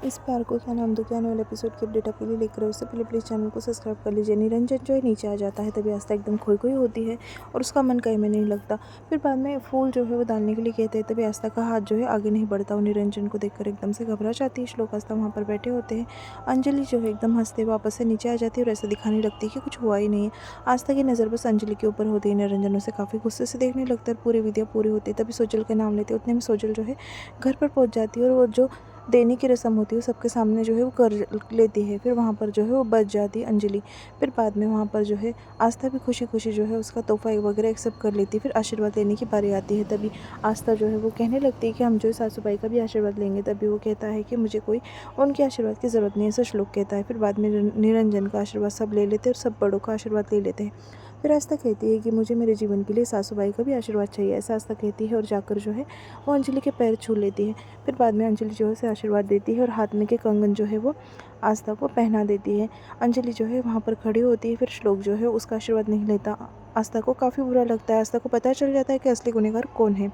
इस प्यार को क्या नाम दूँ के आने वाले एपिसोड की अपडेट आपके लिए लेकर उससे पहले प्लीज़ चैनल को सब्सक्राइब कर लीजिए। निरंजन जो है नीचे आ जाता है, तभी आस्था एकदम खोई खोई होती है और उसका मन कहीं में नहीं लगता। फिर बाद में फूल जो है वो डालने के लिए कहते हैं, तभी आस्था का हाथ जो है आगे नहीं बढ़ता। वो निरंजन को देखकर एकदम से घबरा जाती है। श्लोक आस्था वहाँ पर बैठे होते हैं। अंजलि जो है एकदम हंसते वापस से नीचे आ जाती है और ऐसा दिखाने लगती है कि कुछ हुआ ही नहीं है। आस्था की नज़र बस अंजलि के ऊपर होती है। निरंजन उसे काफ़ी गुस्से से देखने लगता है। पूरी विधियाँ पूरी होती है, तभी सोजल का नाम लेते हैं। उतने में सोजल जो है घर पर पहुँच जाती है और वो जो देने की रस्म होती है सबके सामने जो है वो कर लेती है। फिर वहाँ पर जो है वो बच जाती है अंजलि। फिर बाद में वहाँ पर जो है आस्था भी खुशी खुशी जो है उसका तोहफा वगैरह एक्सेप्ट कर लेती है। फिर आशीर्वाद लेने की बारी आती है, तभी आस्था जो है वो कहने लगती है कि हम जो है सासूबाई का भी आशीर्वाद लेंगे। तभी वो कहता है कि मुझे कोई उनके आशीर्वाद की ज़रूरत नहीं है, ऐसा श्लोक कहता है। फिर बाद में निरंजन का आशीर्वाद सब ले लेते हैं और सब बड़ों का आशीर्वाद ले लेते हैं। फिर आस्था कहती है कि मुझे मेरे जीवन के लिए सासूबाई का भी आशीर्वाद चाहिए, ऐसा आस्था कहती है और जाकर जो है वो अंजलि के पैर छू लेती है। फिर बाद में अंजलि जो है उसे आशीर्वाद देती है और हाथ में के कंगन जो है वो आस्था को पहना देती है। अंजलि जो है वहाँ पर खड़ी होती है। फिर श्लोक जो है उसका आशीर्वाद नहीं लेता। आस्था को काफ़ी बुरा लगता है। आस्था को पता चल जाता है कि असली गुनहगार कौन है।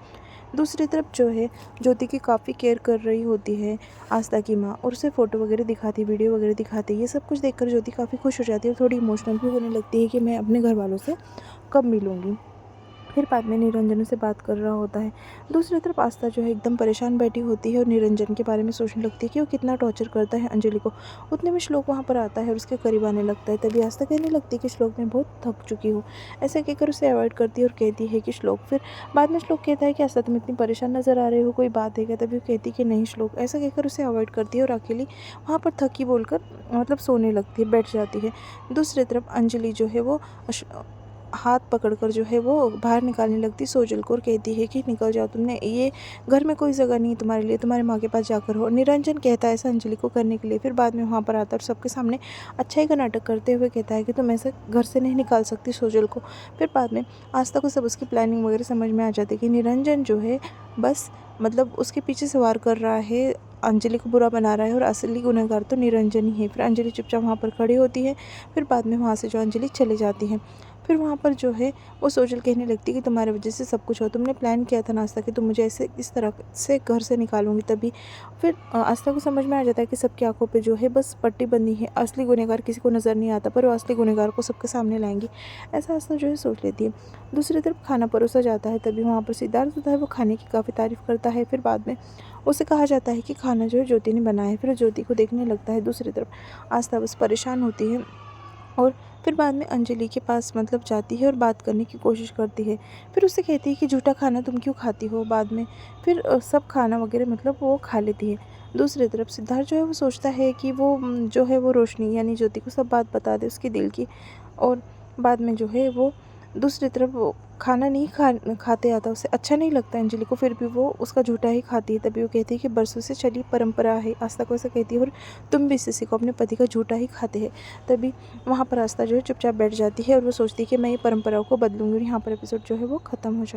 दूसरी तरफ जो है ज्योति की काफ़ी केयर कर रही होती है आस्था की माँ, और उसे फ़ोटो वगैरह दिखाती, वीडियो वगैरह दिखाती है। ये सब कुछ देखकर ज्योति काफ़ी खुश हो जाती है और थोड़ी इमोशनल भी होने लगती है कि मैं अपने घर वालों से कब मिलूँगी। फिर बाद में निरंजन से बात कर रहा होता है। दूसरी तरफ आस्था जो है एकदम परेशान बैठी होती है और निरंजन के बारे में सोचने लगती है कि वो कितना टॉर्चर करता है अंजलि को। उतने में श्लोक वहाँ पर आता है और उसके करीब आने लगता है। तभी आस्था कहने लगती है कि श्लोक मैं बहुत थक चुकी हूँ। ऐसा कहकर उसे अवॉइड करती है और कहती है कि श्लोक, फिर बाद में श्लोक कहता है कि आस्था तुम इतनी परेशान नज़र आ रहे हो, कोई बात है क्या? तभी वो कहती है कि नहीं श्लोक। ऐसा कहकर उसे अवॉइड करती है और अकेली वहाँ पर थकी बोलकर मतलब सोने लगती है, बैठ जाती है। दूसरी तरफ अंजलि जो है वो हाथ पकड़कर जो है वो बाहर निकालने लगती सोजल को और कहती है कि निकल जाओ, तुमने ये घर में कोई जगह नहीं तुम्हारे लिए, तुम्हारे माँ के पास जाकर हो। निरंजन कहता है ऐसा अंजलि को करने के लिए। फिर बाद में वहाँ पर आता है और सबके सामने अच्छाई का नाटक करते हुए कहता है कि तुम ऐसे घर से नहीं निकाल सकती सोजल को। फिर बाद में आस्था को सब उसकी प्लानिंग वगैरह समझ में आ जाती है कि निरंजन जो है बस मतलब उसके पीछे से वार कर रहा है, अंजलि को बुरा बना रहा है और असली गुनहगार तो निरंजन ही है। फिर अंजलि चुपचाप वहाँ पर खड़ी होती है। फिर बाद में वहाँ से जो अंजलि चली जाती है। फिर वहाँ पर जो है वो सोजल कहने लगती है कि तुम्हारी वजह से सब कुछ हो, तुमने प्लान किया था ना आस्था कि तुम मुझे ऐसे इस तरह से घर से निकालूंगी। तभी फिर आस्था को समझ में आ जाता है कि सबकी आंखों पे जो है बस पट्टी बंधी है, असली गुनहगार किसी को नज़र नहीं आता, पर वो असली गुनहगार को सबके सामने लाएंगी, ऐसा आस्था जो है सोच लेती है। दूसरी तरफ खाना परोसा जाता है, तभी वहाँ पर सिद्धार्थ होता है, वो खाने की काफ़ी तारीफ़ करता है। फिर बाद में उसे कहा जाता है कि खाना जो है ज्योति ने बनाया है। फिर ज्योति को देखने लगता है। दूसरी तरफ आस्था बस परेशान होती है और फिर बाद में अंजलि के पास मतलब जाती है और बात करने की कोशिश करती है। फिर उससे कहती है कि झूठा खाना तुम क्यों खाती हो। बाद में फिर सब खाना वगैरह मतलब वो खा लेती है। दूसरी तरफ सिद्धार्थ जो है वो सोचता है कि वो जो है वो रोशनी यानी ज्योति को सब बात बता दे उसके दिल की, और बाद में जो है वो दूसरी तरफ वो खाना नहीं खाते आता, उसे अच्छा नहीं लगता अंजलि को, फिर भी वो उसका झूठा ही खाती है। तभी वो कहती है कि बरसों से चली परंपरा है, आस्था को ऐसा कहती है, और तुम भी इससे सीखो, अपने पति का झूठा ही खाते हैं। तभी वहाँ पर आस्था जो है चुपचाप बैठ जाती है और वो सोचती है कि मैं ये परंपराओं को बदलूंगी। और यहाँ पर एपिसोड जो है वो ख़त्म हो जाता है।